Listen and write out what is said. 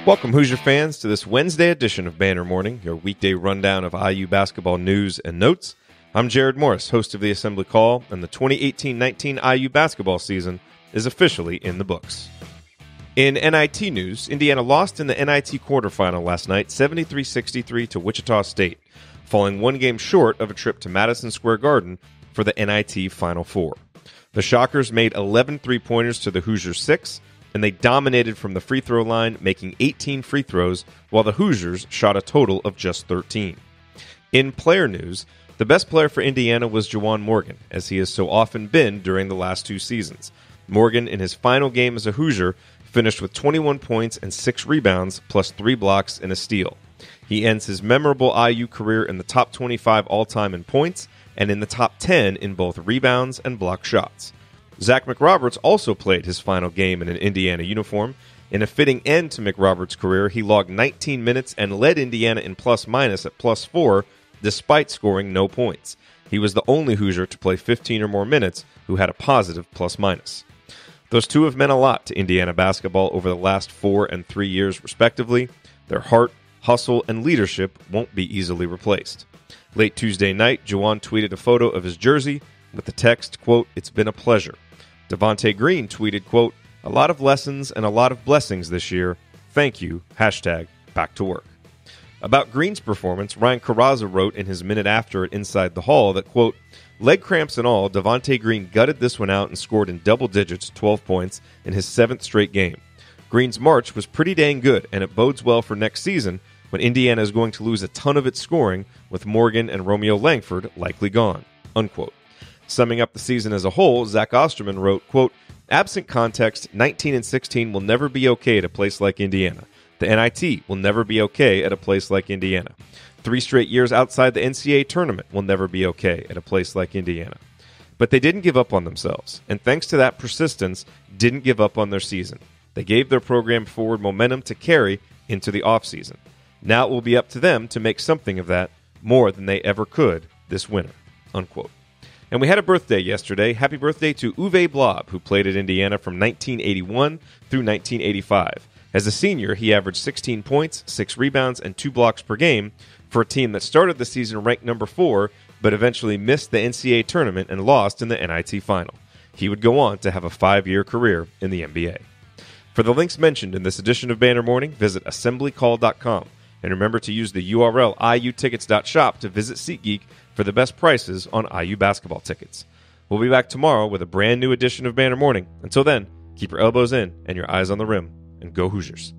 Welcome, Hoosier fans, to this Wednesday edition of Banner Morning, your weekday rundown of IU basketball news and notes. I'm Jared Morris, host of the Assembly Call, and the 2018-19 IU basketball season is officially in the books. In NIT news, Indiana lost in the NIT quarterfinal last night, 73-63 to Wichita State, falling one game short of a trip to Madison Square Garden for the NIT Final Four. The Shockers made 11 three-pointers to the Hoosiers' 6, and they dominated from the free throw line, making 18 free throws, while the Hoosiers shot a total of just 13. In player news, the best player for Indiana was Juwan Morgan, as he has so often been during the last two seasons. Morgan, in his final game as a Hoosier, finished with 21 points and 6 rebounds, plus 3 blocks and a steal. He ends his memorable IU career in the top 25 all-time in points, and in the top 10 in both rebounds and block shots. Zach McRoberts also played his final game in an Indiana uniform. In a fitting end to McRoberts' career, he logged 19 minutes and led Indiana in plus-minus at +4, despite scoring no points. He was the only Hoosier to play 15 or more minutes who had a positive plus-minus. Those two have meant a lot to Indiana basketball over the last 4 and 3 years, respectively. Their heart, hustle, and leadership won't be easily replaced. Late Tuesday night, Juwan tweeted a photo of his jersey with the text, quote, "It's been a pleasure." Devontae Green tweeted, quote, "A lot of lessons and a lot of blessings this year. Thank you. #back to work." About Green's performance, Ryan Corazza wrote in his minute after at Inside the Hall that, quote, "Leg cramps and all, Devontae Green gutted this one out and scored in double digits, 12 points, in his 7th straight game. Green's March was pretty dang good, and it bodes well for next season when Indiana is going to lose a ton of its scoring with Morgan and Romeo Langford likely gone," unquote. Summing up the season as a whole, Zach Osterman wrote, quote, "Absent context, 19 and 16 will never be okay at a place like Indiana. The NIT will never be okay at a place like Indiana. 3 straight years outside the NCAA tournament will never be okay at a place like Indiana. But they didn't give up on themselves, and thanks to that persistence, didn't give up on their season. They gave their program forward momentum to carry into the offseason. Now it will be up to them to make something of that more than they ever could this winter," unquote. And we had a birthday yesterday. Happy birthday to Uwe Blab, who played at Indiana from 1981 through 1985. As a senior, he averaged 16 points, 6 rebounds, and 2 blocks per game for a team that started the season ranked number 4, but eventually missed the NCAA tournament and lost in the NIT final. He would go on to have a 5-year career in the NBA. For the links mentioned in this edition of Banner Morning, visit assemblycall.com. And remember to use the URL iutickets.shop to visit SeatGeek for the best prices on IU basketball tickets. We'll be back tomorrow with a brand new edition of Banner Morning. Until then, keep your elbows in and your eyes on the rim, and go Hoosiers.